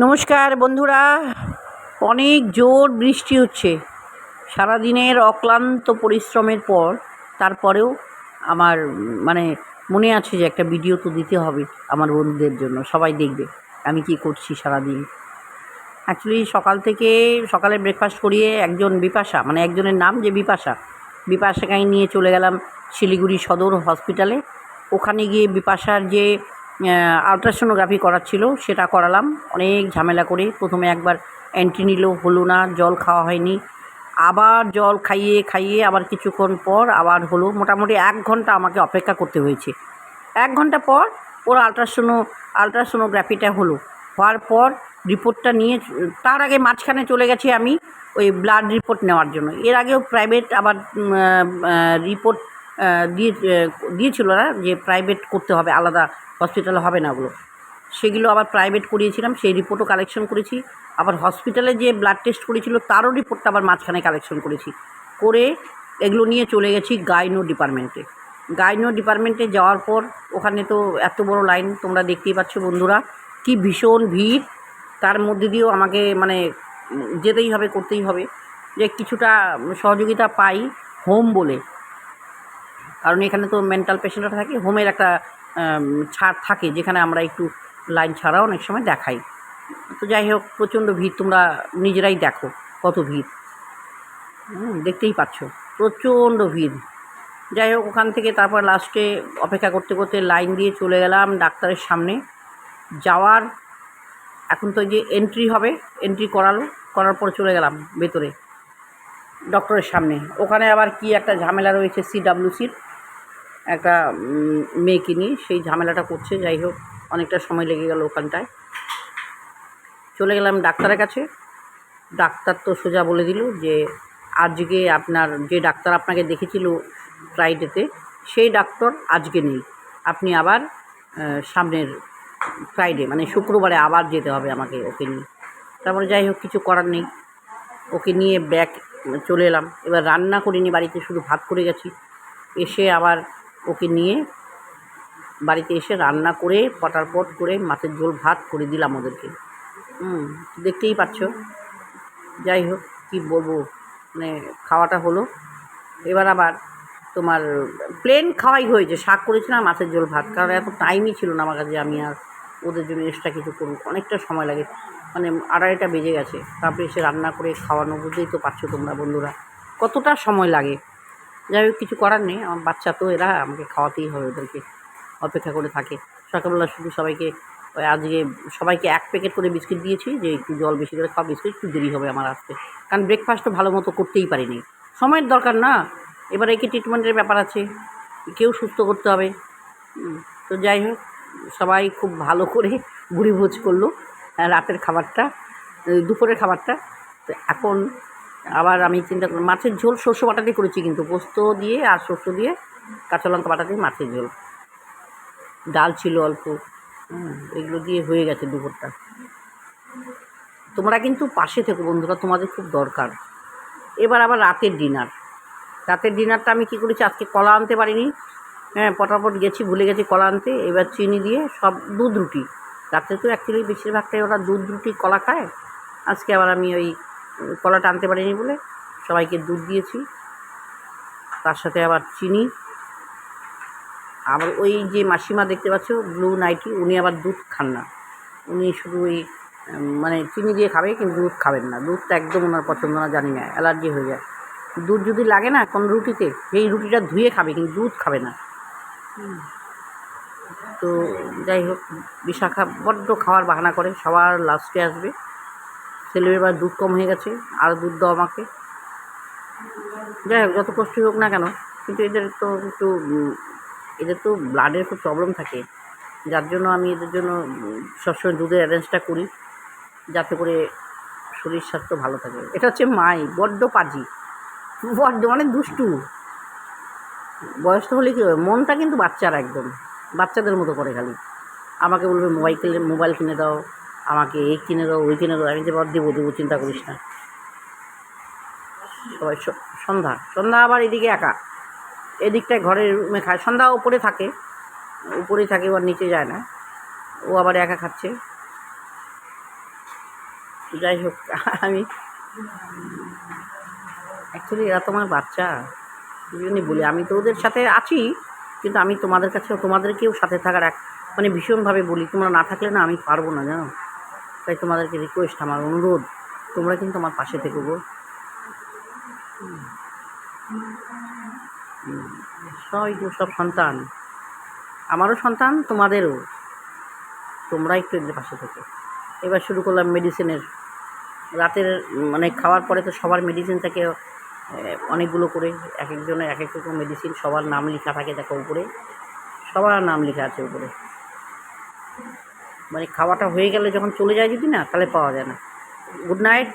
নমস্কার বন্ধুরা। অনেক জোর বৃষ্টি হচ্ছে সারাদিনের অক্লান্ত পরিশ্রমের পর। তারপরেও আমার মনে আছে যে একটা ভিডিও তো দিতে হবে আমার বন্ধুদের জন্য, সবাই দেখবে আমি কি করছি সারাদিন। অ্যাকচুয়ালি সকালে ব্রেকফাস্ট করিয়ে একজনের নাম যে বিপাশাকে নিয়ে চলে গেলাম শিলিগুড়ি সদর হসপিটালে। ওখানে গিয়ে বিপাশার যে আলট্রাসোনোগ্রাফি করার ছিল সেটা করালাম অনেক ঝামেলা করে। প্রথমে একবার অ্যান্টি নিল, হলো না, জল খাওয়া হয়নি, আবার জল খাইয়ে খাইয়ে আবার কিছুক্ষণ পর আবার হলো। মোটামুটি 1 ঘন্টা আমাকে অপেক্ষা করতে হয়েছে। 1 ঘন্টা পর ওর আলট্রাসোনোগ্রাফিটা হওয়ার পর রিপোর্টটা নিয়ে, তার আগে মাঝখানে চলে গেছি আমি ওই ব্লাড রিপোর্ট নেওয়ার জন্য। এর আগেও প্রাইভেট আবার রিপোর্ট দিয়েছিল না, যে প্রাইভেট করতে হবে, আলাদা হসপিটালে হবে না ওগুলো। সেগুলো আবার প্রাইভেট করিয়েছিলাম, সেই রিপোর্টও কালেকশন করেছি। আবার হসপিটালে যে ব্লাড টেস্ট করেছিল তারও রিপোর্টটা আবার মাঝখানে কালেকশন করেছি। করে এগুলো নিয়ে চলে গেছি গাইনো ডিপার্টমেন্টে যাওয়ার পর ওখানে তো এত বড় লাইন তোমরা দেখতেই পাচ্ছ বন্ধুরা, কি ভীষণ ভিড়। তার মধ্যে দিয়েও আমাকে যেতেই হবে, করতেই হবে, যে কিছুটা সহযোগিতা পাই হোম বলে। কারণ এখানে তো মেন্টাল পেশেন্টরা থাকে, হোমের একটা ছাড় থাকে, যেখানে আমরা একটু লাইন ছাড়াও অনেক সময় দেখাই। তো যাই হোক, প্রচণ্ড ভিড়, তোমরা নিজেরাই দেখো কত ভিড়, দেখতেই পাচ্ছ প্রচণ্ড ভিড়। যাই হোক, ওখান থেকে তারপর লাস্টে অপেক্ষা করতে করতে লাইন দিয়ে চলে গেলাম ডাক্তারের সামনে যাওয়ার। এখন তো যে এন্ট্রি হবে, এন্ট্রি করার পর চলে গেলাম ভেতরে ডক্টরের সামনে। ওখানে আবার কি একটা ঝামেলা রয়েছে, CWCর একটা মেয়েকে নিয়ে সেই ঝামেলাটা করছে। যাই হোক, অনেকটা সময় লেগে গেল ওখানটায়। চলে গেলাম ডাক্তারের কাছে। ডাক্তার তো সোজা বলে দিল যে আজকে আপনার যে ডাক্তার আপনাকে দেখেছিল ফ্রাইডেতে, সেই ডাক্তার আজকে নেই, আপনি আবার সামনের ফ্রাইডে শুক্রবারে আবার যেতে হবে আমাকে ওকে নিয়ে। তারপরে যাই হোক, কিছু করার নেই, ওকে নিয়ে ব্যাক চলে এলাম। এবার রান্না করিনি বাড়িতে, শুধু ভাত করে গেছি। এসে আবার ওকে নিয়ে বাড়িতে এসে রান্না করে পটাপট করে মাছের ঝোল ভাত করে দিলাম ওদেরকে। দেখতেই পাচ্ছ। যাই হোক, কী বলবো, খাওয়াটা হলো। এবার আবার তোমার প্লেন খাওয়াই হয়েছে, শাক করেছিলাম, মাছের ঝোল ভাত, কারণ এত টাইমই ছিল না আমার কাছে আমি আর ওদের জন্য এক্সট্রা কিছু করব। অনেকটা সময় লাগে, 2:30টা বেজে গেছে। তারপরে এসে রান্না করে খাওয়ানো, বুঝতেই তো পারছো তোমরা বন্ধুরা কতটা সময় লাগে। যাই হোক, কিছু করার নেই, আমার বাচ্চা তো এরা, আমাকে খাওয়াতেই হবে, ওদেরকে অপেক্ষা করে থাকে। সকালবেলা শুধু আজকে সবাইকে 1 প্যাকেট করে বিস্কিট দিয়েছি, যে একটু জল বেশি করে খাওয়া, বিস্কিট একটু দেরি হবে আমার আসতে, কারণ ব্রেকফাস্টও ভালো মতো করতেই পারিনি, সময়ের দরকার না। এবার একে ট্রিটমেন্টের ব্যাপার আছে, কেউ সুস্থ করতে হবে। তো যাই হোক, সবাই খুব ভালো করে ভুরিভোজ করলো রাতের খাবারটা, দুপুরের খাবারটা। তো এখন আবার আমি চিন্তা করি, মাছের ঝোল শস্য বাটা দিয়ে করেছি, কিন্তু পোস্ত দিয়ে আর শস্য দিয়ে কাঁচা লঙ্কা বাটা দিয়ে মাছের ঝোল, ডাল ছিল অল্প, এগুলো দিয়ে হয়ে গেছে দুপুরটা। তোমরা কিন্তু পাশে থেকো বন্ধুরা, তোমাদের খুব দরকার। এবার আবার রাতের ডিনারটা আমি কী করেছি, আজকে কলা আনতে পারিনি, পটাপট গেছি, ভুলে গেছি কলা আনতে। এবার চিনি দিয়ে সব দুধ রুটি, রাত্রে তো অ্যাকচুয়ালি বেশিরভাগটাই ওরা দুধ রুটি কলা খায়। আজকে আবার আমি ওই কলাটা আনতে পারিনি বলে সবাইকে দুধ দিয়েছি, তার সাথে আবার চিনি। আবার ওই যে মাসিমা দেখতে পাচ্ছ ব্লু নাইটি, উনি আবার দুধ খান না, উনি শুধু ওই চিনি দিয়ে খাবে, কিন্তু দুধ খাবেন না। দুধটা একদম ওনার পছন্দ না, জানি না, অ্যালার্জি হয়ে যায়। দুধ যদি লাগে না কোনো রুটিতে, সেই রুটিটা ধুয়ে খাবে, কিন্তু দুধ খাবে না। তো যাই হোক, বিশাখা বড্ড খাওয়ার বাহানা করে, সবার লাস্টে আসবে। ছেলের এবার দুধ কম হয়ে গেছে, আর দুধ দাও আমাকে। যাই হোক, যত কষ্ট হোক না কেন, কিন্তু এদের তো ব্লাডের খুব প্রবলেম থাকে, যার জন্য আমি এদের জন্য সবসময় দুধের অ্যারেঞ্জটা করি, যাতে করে শরীর স্বাস্থ্য ভালো থাকে। এটা হচ্ছে মাই, বড্ড পাজি, বড্ড দুষ্টু। বয়স তো হলে কী হবে, মনটা কিন্তু বাচ্চার, একদম বাচ্চাদের মতো করে। খালি আমাকে বলবে মোবাইল কিনে দাও, আমাকে এই কিনে দাও, ওই কিনে দাও। আমি যে দেবো চিন্তা করিস না। সবাই সন্ধ্যা আবার এদিকে একা, এদিকটায় ঘরের রুমে খায়। সন্ধ্যা উপরেই থাকে, ও আর নিচে যায় না, ও আবার একা খাচ্ছে। যাই হোক, আমি অ্যাকচুয়ালি এরা তোমার বাচ্চা, এই জন্যই বলি আমি তো ওদের সাথে আছি, কিন্তু আমি তোমাদের কাছেও তোমাদেরকেও সাথে থাকার মানে ভীষণভাবে বলি, তোমরা না থাকলে না আমি পারবো না জানো। তাই তোমাদেরকে রিকোয়েস্ট, আমার অনুরোধ, তোমরা কিন্তু আমার পাশে থেকো গো। সবাই তো সব সন্তান, আমারও সন্তান, তোমাদেরও। তোমরা একটু এদের পাশে থেকো। এবার শুরু করলাম মেডিসিনের। রাতের মানে খাওয়ার পরে তো সবার মেডিসিন থাকে অনেকগুলো করে, এক একজনের এক এক রকম মেডিসিন, সবার নাম লেখা থাকে দেখো উপরে, সবার নাম লেখা আছে উপরে। মানে খাওয়াটা হয়ে গেলে যখন চলে যায় যদি না, তাহলে পাওয়া যায় না। Good night.